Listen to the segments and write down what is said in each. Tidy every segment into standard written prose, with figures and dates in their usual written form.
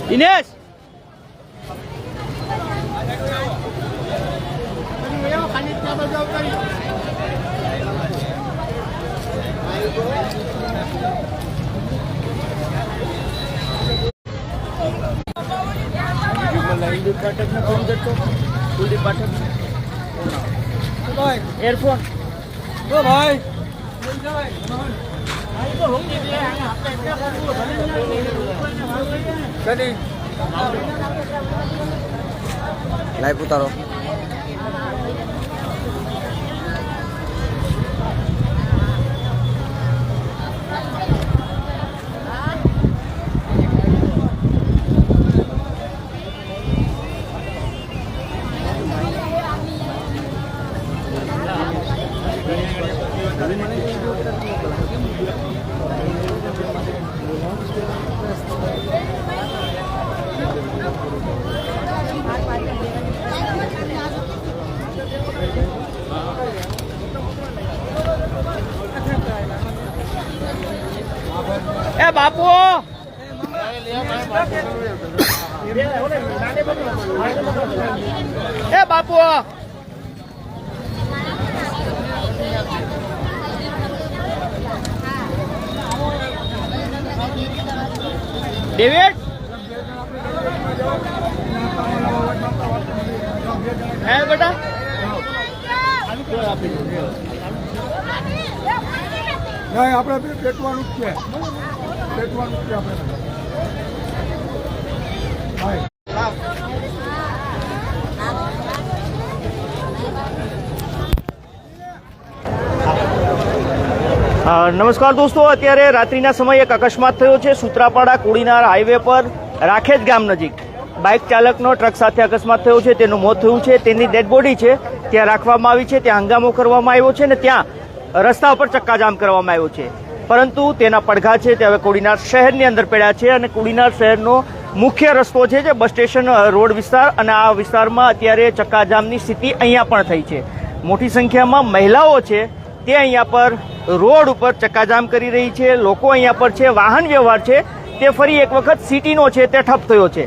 Dinesh earphone तो भाई live ઉતારો ए बापू ए बापू डेविड है बेटा नहीं આપણે પેટવાનું જ છે પેટવાનું જ છે આપણે નમસ્કાર દોસ્તો, અત્યારે રાત્રિના સમયે એક અકસ્માત થયો છે સૂત્રાપાડા કોડીનાર હાઈવે પર રાખેજ ગામ નજીક. બાઇક ચાલકનો ટ્રક સાથે અકસ્માત થયો છે, તેનું મોત થયું છે. તેની ડેડ બોડી છે ત્યાં રાખવામાં આવી છે, ત્યાં હંગામો કરવામાં આવ્યો છે ને ત્યાં રસ્તા ઉપર ચક્કાજામ કરવામાં આવ્યો છે. પરંતુ તેના પડઘા છે તે હવે કોડીનાર શહેરની અંદર પડ્યા છે અને કોડીનાર શહેરનો મુખ્ય રસ્તો છે જે બસ સ્ટેશન રોડ વિસ્તાર, અને આ વિસ્તારમાં અત્યારે ચક્કાજામની સ્થિતિ અહીંયા પણ થઈ છે. મોટી સંખ્યામાં મહિલાઓ છે તે અહીંયા પર રોડ ઉપર ચક્કાજામ કરી રહી છે. લોકો અહીંયા પર છે, વાહન વ્યવહાર છે તે ફરી એક વખત સિટીનો છે તે ઠપ થયો છે.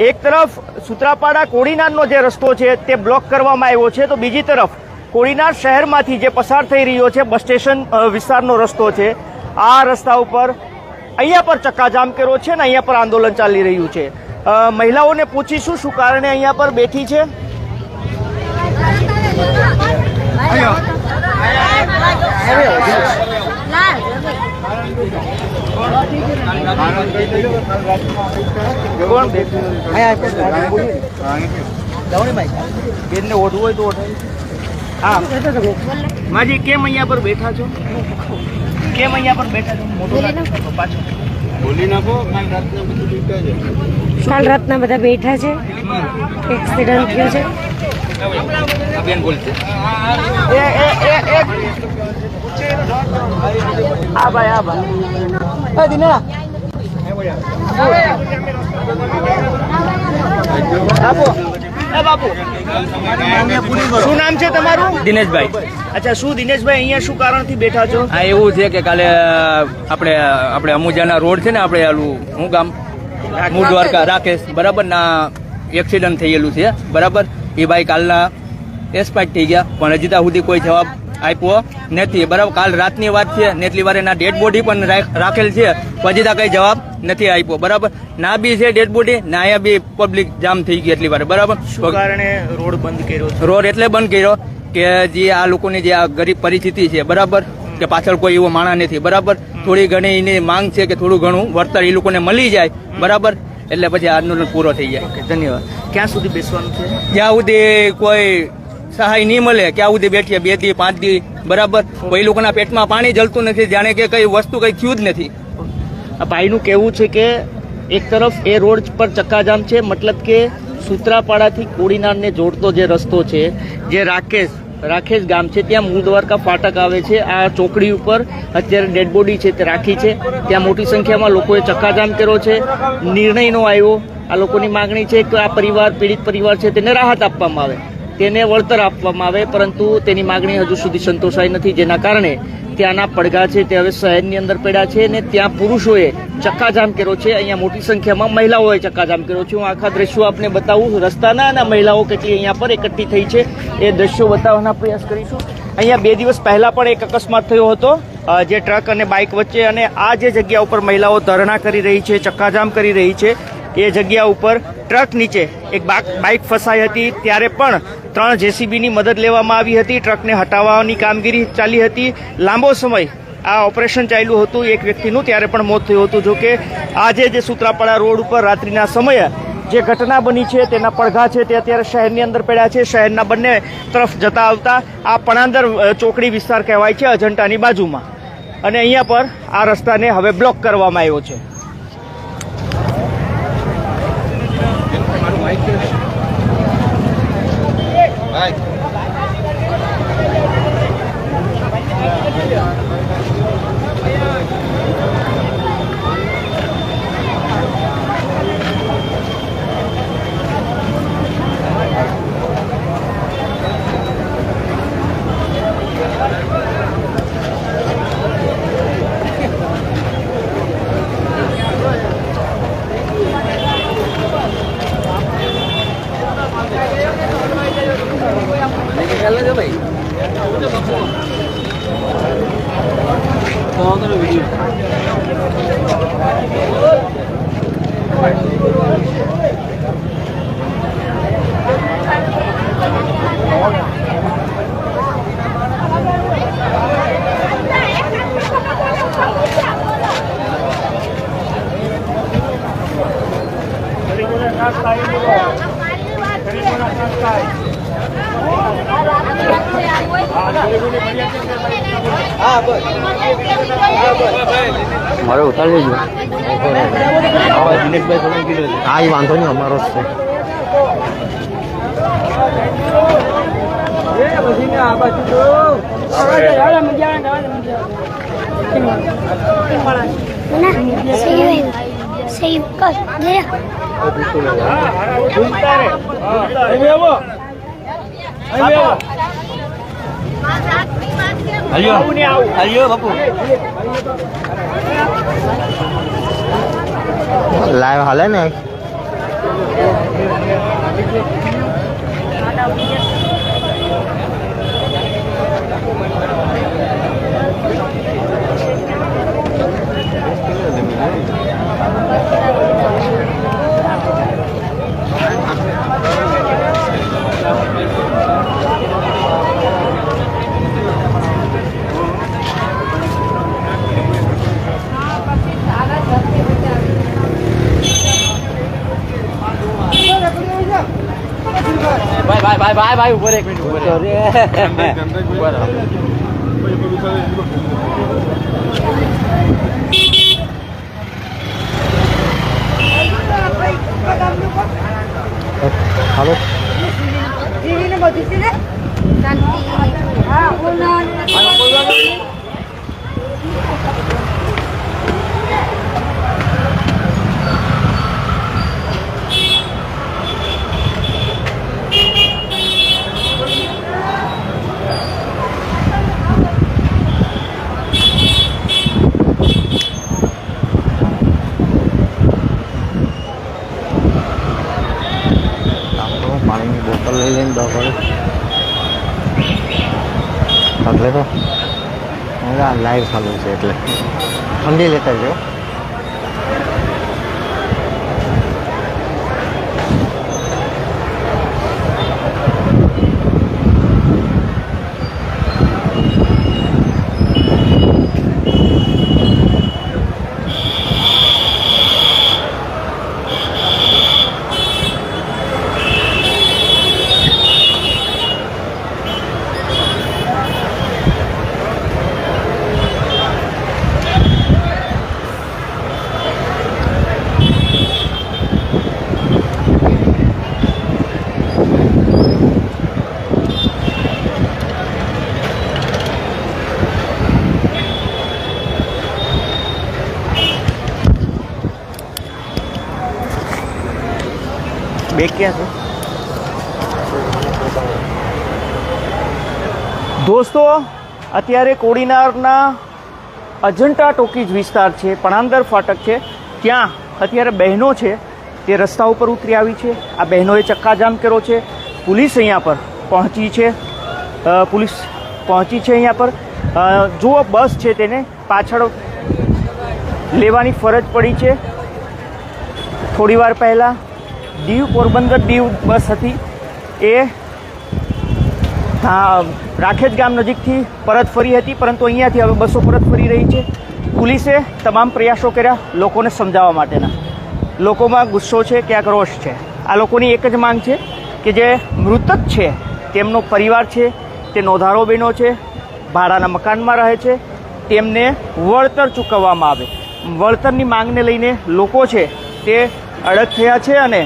એક તરફ સૂત્રાપાડા કોડીનારનો જે રસ્તો છે તે બ્લોક કરવામાં આવ્યો છે, તો બીજી તરફ કોડીનાર શહેરમાંથી જે પસાર થઈ રહ્યો છે બસ સ્ટેશન વિસ્તારનો રસ્તો છે, આ રસ્તા ઉપર અહીંયા પર ચક્કાજામ કર્યો છે ને અહીંયા પર આંદોલન ચાલી રહ્યું છે. મહિલાઓને પૂછીશું શું કારણે અહીંયા પર બેઠી છે. બેનને ઓઢવું હોય તો ઓઢાય. હા માજી, કેમ અહીંયા પર બેઠા છો? કેમ અહીંયા પર બેઠા છો? મોટો પાછો બોલી નાખો. કાલ રાતના બધા બેઠા છે, એક્સિડન્ટ થયો છે. બેન બોલશે. આ ભાઈ દિના બાપુ, શું નામ છે તમારું? દિનેશભાઈ. અચ્છા, શું દિનેશભાઈ અહીંયા શું કારણથી બેઠા છો? આ એવું છે કે કાલે આપણે અમુજાના રોડ છે ને, આપણે આલું હું ગામ મૂળ દ્વારકા રાકેશ બરાબર ના એક્સિડન્ટ થયેલું છે બરાબર. એ ભાઈ કાલના એક્સપાયર થઈ ગયા, પણ હજી ત્યાં સુધી કોઈ જવાબ આપ્યો નથી બરાબર. કાલ રાતની વાત છે ને, એટલી વાર એના ડેડ બોડી પણ રાખેલ છે, પછી ત્યાં કઈ જવાબ નથી આપ્યો બરાબર. ના બી છે ડેડ બોડી, ના અહીંયા બી પબ્લિક જામ થઈ ગઈ એટલી વાર બરાબર. શું કારણે રોડ બંધ કર્યો? રોડ એટલે બંધ કર્યો કે જે આ લોકોની જે આ ગરીબ પરિસ્થિતિ છે બરાબર, કે પાછળ કોઈ એવો માણસ નથી બરાબર. થોડી ઘણી એની માંગ છે કે થોડું ઘણું વળતર એ લોકોને મળી જાય બરાબર, એટલે પછી આંદોલન પૂરો થઈ જાય. ધન્યવાદ. ક્યાં સુધી બેસવાનું છે? જ્યાં સુધી કોઈ સહાય નહીં મળે ક્યાં સુધી બેઠીએ, 2 દી 5 દી બરાબર. કોઈ લોકોના પેટમાં પાણી જલતું નથી, જાણે કે કઈ વસ્તુ કઈ થયું જ નથી. આ ભાઈનું કહેવું છે કે એક તરફ એ રોડ પર ચક્કાજામ છે, મતલબ કે સૂત્રાપાડાથી કોડીનારને જોડતો જે રસ્તો છે, જે રાકેશ ગામ છે, ત્યાં મૂળ દ્વારકા ફાટક આવે છે. આ ચોકડી ઉપર અત્યારે ડેડ બોડી છે તે રાખી છે, ત્યાં મોટી સંખ્યામાં લોકોએ ચક્કાજામ કર્યો છે. નિર્ણય નો આવ્યો. આ લોકોની માંગણી છે કે આ પરિવાર, પીડિત પરિવાર છે તેને રાહત આપવામાં આવે. તેને વળતર આપવામાં આવે, પરંતુ તેની માગણી હજુ સુધી સંતોષાઈ નથી, જેના કારણે ત્યાંના પડઘા છે તે હવે શહેરની અંદર પડ્યા છે અને ત્યાં પુરુષોએ ચક્કાજામ કર્યો છે. અહીંયા મોટી સંખ્યામાં મહિલાઓએ ચક્કાજામ કર્યો છે. હું આખા દ્રશ્યો આપને બતાવું રસ્તાના, અને મહિલાઓ કેટલી અહીંયા પર એકઠી થઈ છે એ દ્રશ્યો બતાવવાના પ્રયાસ કરીશું. અહીંયા 2 દિવસ પહેલા પણ એક અકસ્માત થયો હતો, જે ટ્રક અને બાઇક વચ્ચે, અને આ જે જગ્યા ઉપર મહિલાઓ ધરણા કરી રહી છે, ચક્કાજામ કરી રહી છે, એ જગ્યા ઉપર ટ્રક નીચે એક બાઇક ફસાઈ હતી. ત્યારે પણ 3 જેસીબીની મદદ લેવામાં આવી હતી. ટ્રકને હટાવવાની કામગીરી ચાલી હતી. લાંબો સમય આ ઓપરેશન ચાલ્યું હતું એક વ્યક્તિનું, ત્યારે પણ મોત થયું હતું. જોકે આજે જે સૂત્રાપાડા રોડ ઉપર રાત્રિના સમયે જે ઘટના બની છે તેના પડઘા છે તે અત્યારે શહેરની અંદર પડ્યા છે. શહેરના બંને તરફ જતા આવતા આ પણાંદર ચોકડી વિસ્તાર કહેવાય છે, અજંટાની બાજુમાં, અને અહીંયા પર આ રસ્તાને હવે બ્લોક કરવામાં આવ્યો છે. મારે ઉતારી લેજો. હા, એ વાંધો નહીં, અમારો જ છે. લાઈવ હાલે ને. ભાઈ ઉપર 1 મિનિટ ઉપર હાલો. પાણીની બોટલ લઈ લઈને દવા એટલે તો લાઈવ ચાલુ છે એટલે ઠંડી લેતા જો. બે ક્યાં છે? દોસ્તો, અત્યારે કોડીનારના અજંટા ટોકીજ વિસ્તાર છે, પણાંદર ફાટક છે, ત્યાં અત્યારે બહેનો છે તે રસ્તા ઉપર ઉતરી આવી છે. આ બહેનોએ ચક્કાજામ કર્યો છે. પોલીસ અહીંયા પર પહોંચી છે. અહીંયા પર જુઓ, બસ છે તેને પાછળ લેવાની ફરજ પડી છે. થોડી વાર પહેલાં પોરબંદર દીવ બસ હતી, એ રાખેજ ગામ નજીકથી પરત ફરી હતી, પરંતુ અહીંયાથી હવે બસો પરત ફરી રહી છે. પોલીસે તમામ પ્રયાસો કર્યા લોકોને સમજાવવા માટેના. લોકોમાં ગુસ્સો છે, ક્યાંક રોષ છે. આ લોકોની એક જ માંગ છે કે જે મૃતક છે તેમનો પરિવાર છે, તે નોંધારો બહેનો છે, ભાડાના મકાનમાં રહે છે, તેમને વળતર ચૂકવવામાં આવે. વળતરની માંગને લઈને લોકો છે તે અડગ થયા છે અને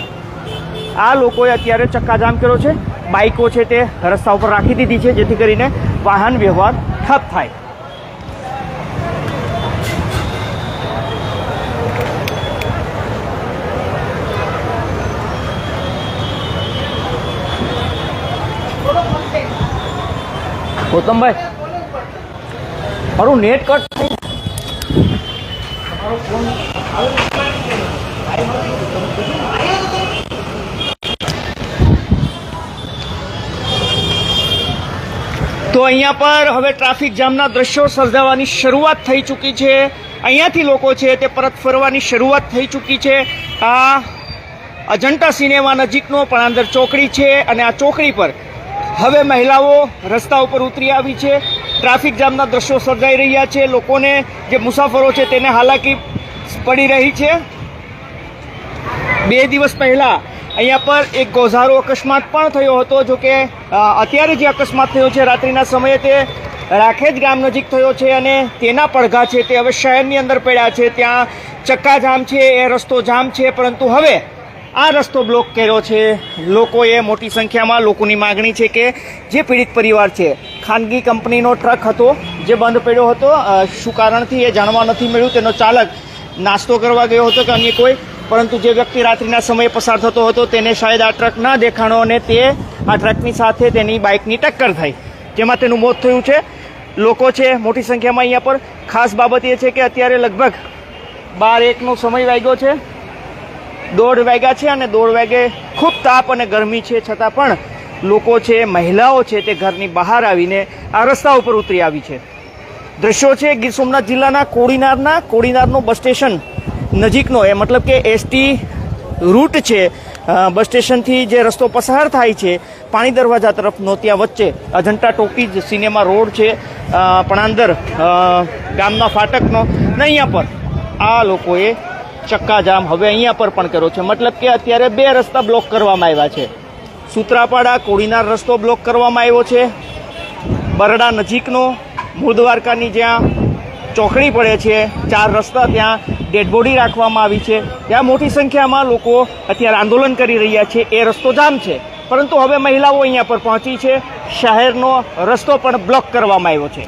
આ લોકોએ અત્યારે ચક્કાજામ કર્યો છે. બાઇકો છે તે રસ્તા ઉપર રાખી દીધી છે, જેથી કરીને વાહન વ્યવહાર ઠપ થાય. ગૌતમભાઈ, મારું નેટ કટ થઈ. તો અહીંયા પર હવે ટ્રાફિક જામના દ્રશ્યો સર્જાવાની શરૂઆત થઈ ચૂકી છે. અહીંયાથી લોકો છે તે પરત ફરવાની શરૂઆત થઈ ચૂકી છે. આ અજંટા સિનેમા નજીકનો પણાંદર ચોકડી છે અને આ ચોકડી પર હવે મહિલાઓ રસ્તા ઉપર ઉતરી આવી છે. ટ્રાફિક જામના દ્રશ્યો સર્જાઈ રહ્યા છે. લોકોને, જે મુસાફરો છે તેને હાલાકી પડી રહી છે. 2 દિવસ પહેલા અહીંયા પર એક ગોઝારો અકસ્માત પણ થયો હતો. જો કે અત્યારે જે અકસ્માત થયો છે રાત્રિના સમયે તે રાખેજ ગામ નજીક થયો છે અને તેના પડઘા છે તે હવે શહેરની અંદર પડ્યા છે. ત્યાં ચક્કાજામ છે, એ રસ્તો જામ છે, પરંતુ હવે આ રસ્તો બ્લોક કર્યો છે. લોકોએ મોટી સંખ્યામાં લોકોની માગણી છે કે જે પીડિત પરિવાર છે, ખાનગી કંપનીનો ટ્રક હતો જે બંધ પડ્યો હતો, શું કારણથી એ જાણવા નથી મળ્યું. તેનો ચાલક નાસ્તો કરવા ગયો હતો કે અન્ય કોઈ, પરંતુ જે વ્યક્તિ રાત્રિના સમયે પસાર થતો હતો તેને શાયદ આ ટ્રક ના દેખાણો અને તે આ ટ્રકની સાથે તેની બાઇકની ટક્કર થઈ, જેમાં તેનું મોત થયું છે. લોકો છે મોટી સંખ્યામાં અહીંયા પર. ખાસ બાબત એ છે કે અત્યારે લગભગ 12-1નો સમય વાગ્યો છે, 1:30 વાગ્યા છે અને 1:30 વાગે ખૂબ તાપ અને ગરમી છે, છતાં પણ લોકો છે, મહિલાઓ છે તે ઘરની બહાર આવીને આ રસ્તા ઉપર ઉતરી આવી છે. દ્રશ્યો છે ગીર સોમનાથ જિલ્લાના કોડીનારનું બસ સ્ટેશન નજીકનો, એ મતલબ કે એસટી રૂટ છે. બસ સ્ટેશનથી જે રસ્તો પસાર થાય છે પાણી દરવાજા તરફનો, ત્યાં વચ્ચે અજંટા ટોકીજ સિનેમા રોડ છે, પણાંદર ગામના ફાટકનો, ને અહીંયા પર આ લોકોએ ચક્કાજામ હવે અહીંયા પર પણ કર્યો છે. મતલબ કે અત્યારે 2 રસ્તા બ્લોક કરવામાં આવ્યા છે. સૂત્રાપાડા કોડીનાર રસ્તો બ્લોક કરવામાં આવ્યો છે. બરડા નજીકનો મૂળ દ્વારકાની જ્યાં ચોકડી પડે છે, 4 રસ્તા, ત્યાં ડેડ બોડી રાખવામાં આવી છે. ત્યાં મોટી સંખ્યામાં લોકો અત્યારે આંદોલન કરી રહ્યા છે. એ રસ્તો જામ છે, પરંતુ હવે મહિલાઓ અહીંયા પર પહોંચી છે. શહેરનો રસ્તો પણ બ્લોક કરવામાં આવ્યો છે.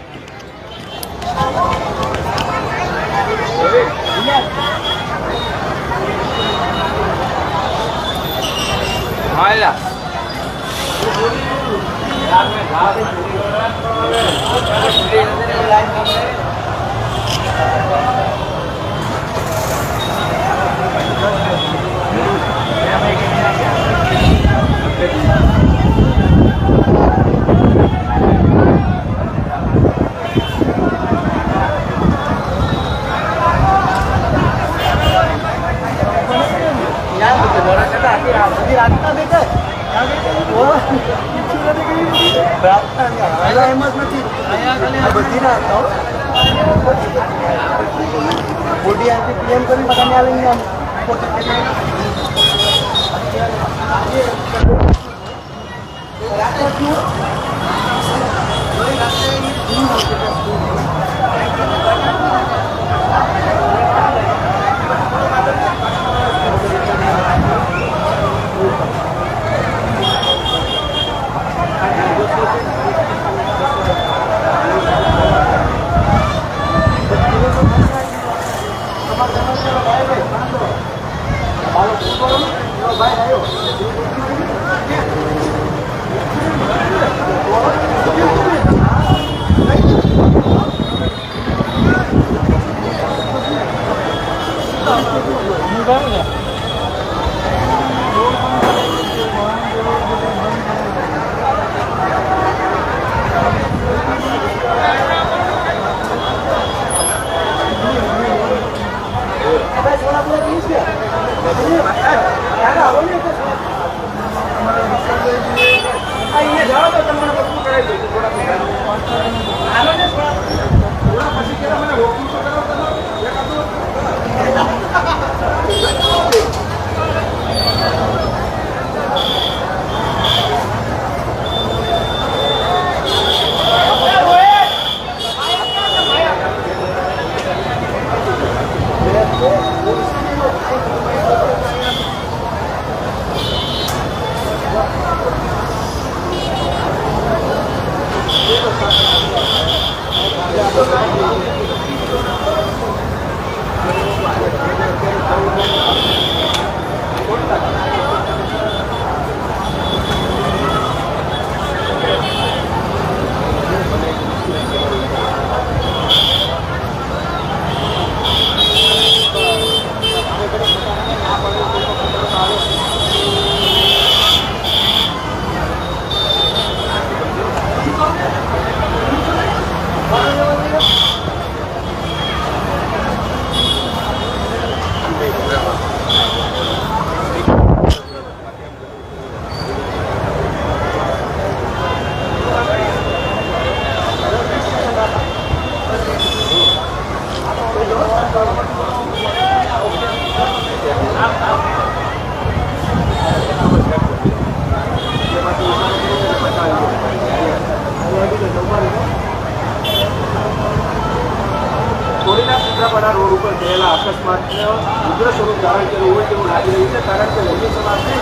કોડીના સૂત્રાપાડા રોડ ઉપર થયેલા અકસ્માતને ઉગ્ર સ્વરૂપ ધારણ કર્યું હોય તેવું લાગી રહ્યું છે, કારણ કે મોદી સમાજને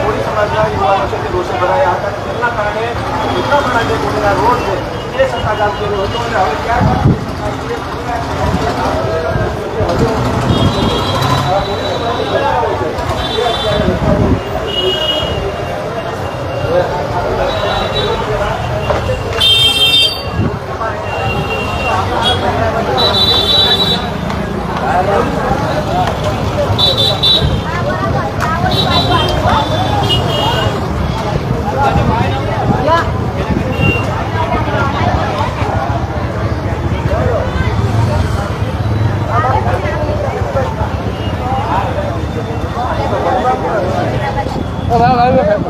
કોળી સમાજના યુવાનો છે તે રોષે ભરાયા હતા. તેમના કારણે સૂત્રાપાડા જે કોડીના રોડ છે તે સત્તાગામ કર્યો હતો અને હવે ત્યારબાદ હવે